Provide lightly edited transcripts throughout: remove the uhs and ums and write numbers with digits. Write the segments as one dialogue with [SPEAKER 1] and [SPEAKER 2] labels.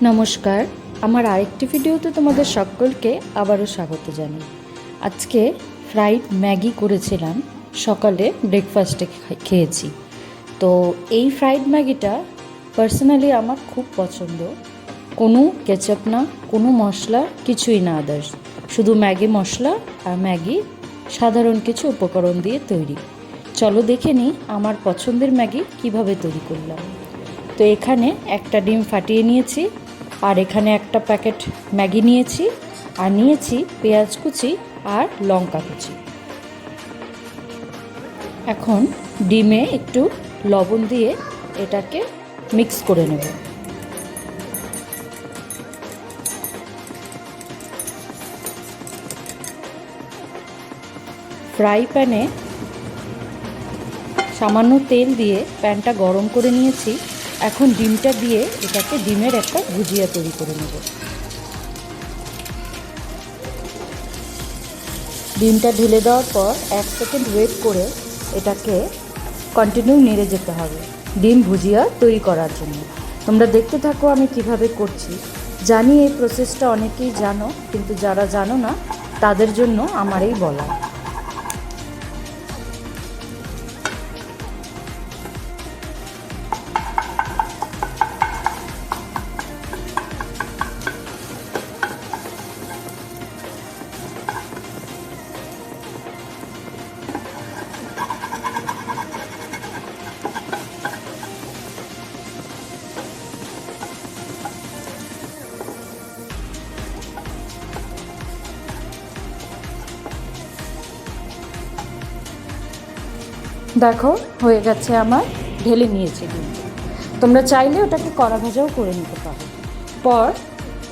[SPEAKER 1] নমস্কার, আমার আরেকটি ভিডিওতে তোমাদের সকলকে আবারও স্বাগত জানাই। আজকে ফ্রাইড ম্যাগি করেছিলাম, সকালে ব্রেকফাস্টে খেয়েছি। তো এই ফ্রাইড ম্যাগিটা পার্সোনালি আমার খুব পছন্দ। কোনো কেচাপ না, কোনো মশলা, কিছুই না আদার্স, শুধু ম্যাগি মশলা আর ম্যাগি সাধারণ কিছু উপকরণ দিয়ে তৈরি। চলো দেখে নিই আমার পছন্দের ম্যাগি কিভাবে তৈরি করলাম। তো এখানে একটা ডিম ফাটিয়ে নিয়েছি, আর এখানে একটা প্যাকেট ম্যাগি নিয়েছি, আর নিয়েছি পেঁয়াজ কুচি আর লঙ্কা কুচি। এখন ডিমে একটু লবণ দিয়ে এটাকে মিক্স করে নেব। ফ্রাই প্যানে সামান্য তেল দিয়ে প্যানটা গরম করে নিয়েছি। এখন ডিমটা দিয়ে এটাকে ডিমের একটা ভুজিয়া তৈরি করে নেব। ডিমটা ঢেলে দেওয়ার পর 1 সেকেন্ড ওয়েট করে এটাকে কন্টিনিউ নেড়ে যেতে হবে ডিম ভুজিয়া তৈরি করার জন্য। তোমরা দেখতে থাকো আমি কিভাবে করছি। জানি এই প্রসেসটা অনেকেই জানো, কিন্তু যারা জানো না তাদের জন্য আমার এই বলা। দেখো হয়ে গেছে আমার, ঢেলে নিয়েছি ডিম। তোমরা চাইলে ওটাকে কড়া ভাজাও করে নিতে পারো। পর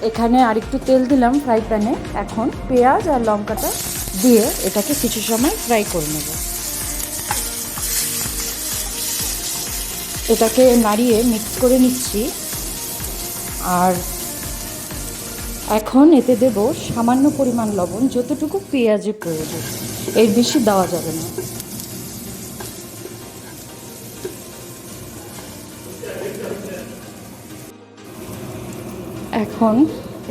[SPEAKER 1] এখানে আরেকটু তেল দিলাম ফ্রাই প্যানে। এখন পেঁয়াজ আর লঙ্কাটা দিয়ে এটাকে কিছু সময় ফ্রাই করে নেব। এটাকে নাড়িয়ে মিক্স করে নিচ্ছি। আর এখন এতে দেব সামান্য পরিমাণ লবণ, যতটুকু পেঁয়াজের প্রয়োজন, এর বেশি দেওয়া যাবে না। এখন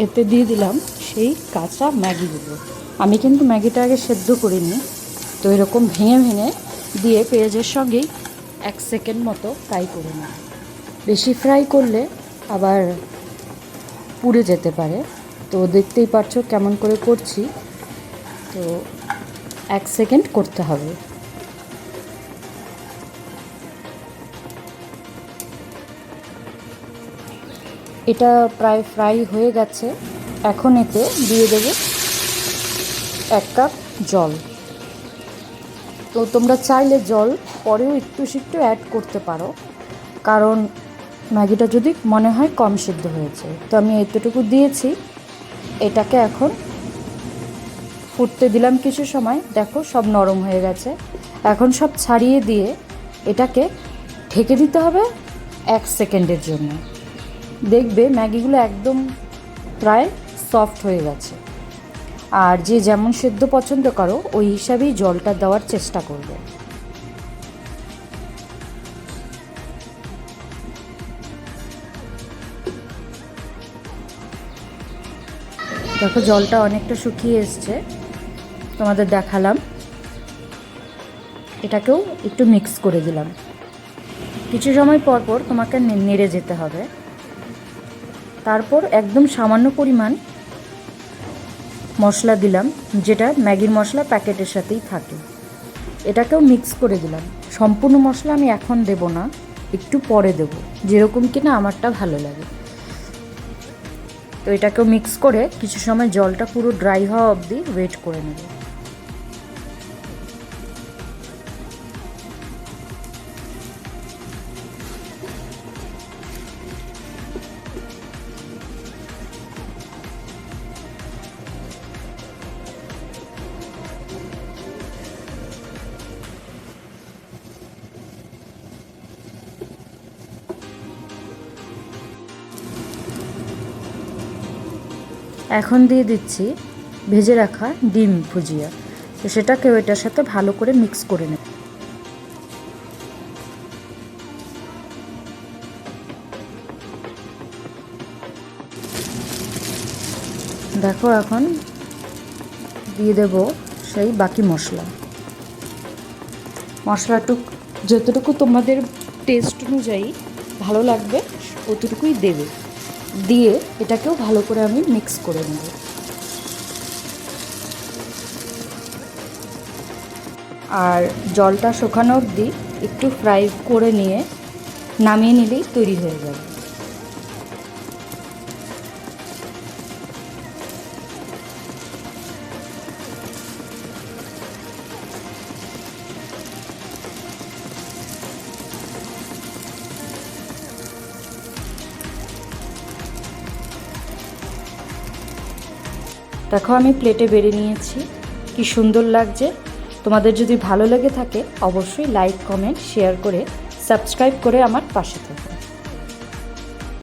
[SPEAKER 1] এতে দিয়ে দিলাম সেই কাঁচা ম্যাগিগুলো। আমি কিন্তু ম্যাগিটা আগে সেদ্ধ করিনি, তো এরকম ভেঙে ভেঙে দিয়ে পেঁয়াজের সঙ্গেই 1 সেকেন্ড মতো ফ্রাই করে নিই। বেশি ফ্রাই করলে আবার পুড়ে যেতে পারে, তো দেখতেই পাচ্ছ কেমন করে করছি। তো 1 সেকেন্ড করতে হবে। এটা প্রায় ফ্রাই হয়ে গেছে। এখন এতে দিয়ে দেবো 1 কাপ জল। তো তোমরা চাইলে জল পরেও একটু অ্যাড করতে পারো, কারণ ম্যাগিটা যদি মনে হয় কম সিদ্ধ হয়েছে। তো আমি এতটুকু দিয়েছি। এটাকে এখন ফুটতে দিলাম কিছু সময়। দেখো সব নরম হয়ে গেছে। এখন সব ছাড়িয়ে দিয়ে এটাকে ঢেকে দিতে হবে 1 সেকেন্ডের জন্য। দেখবে ম্যাগিগুলো একদম প্রায় সফট হয়ে গেছে। আর যে যেমন সেদ্ধ পছন্দ করো ওই হিসাবেই জলটা দেওয়ার চেষ্টা করবে। দেখো জলটা অনেকটা শুকিয়ে এসছে, তোমাদের দেখালাম। এটাকেও একটু মিক্স করে দিলাম। কিছু সময় পর পর তোমাকে নেড়ে যেতে হবে। তারপর একদম সামান্য পরিমাণ মশলা দিলাম, যেটা ম্যাগির মশলা প্যাকেটের সাথেই থাকে। এটাকেও মিক্স করে দিলাম। সম্পূর্ণ মশলা আমি এখন দেব না, একটু পরে দেব, যেরকম কিনা আমারটা ভালো লাগে। তো এটাকেও মিক্স করে কিছু সময় জলটা পুরো ড্রাই হওয়া অবধি ওয়েট করে নেব। এখন দিয়ে দিচ্ছি ভেজে রাখা ডিম ভুজিয়া। তো সেটাকেও এটার সাথে ভালো করে মিক্স করে নেব। দেখো এখন দিয়ে দেব সেই বাকি মশলাটুক যতটুকু তোমাদের টেস্ট অনুযায়ী ভালো লাগবে অতটুকুই দেবে, দিয়ে এটাকেও ভালো করে আমি মিক্স করে নেব। আর জলটা শুকানো অবধি একটু ফ্রাই করে নিয়ে নামিয়ে নিলেই তৈরি হয়ে যাবে। দেখো আমি প্লেটে বেড়ে নিয়েছি, কি সুন্দর লাগছে। তোমাদের যদি ভালো লেগে থাকে অবশ্যই লাইক, কমেন্ট, শেয়ার করে সাবস্ক্রাইব করে আমার পাশে থাকো।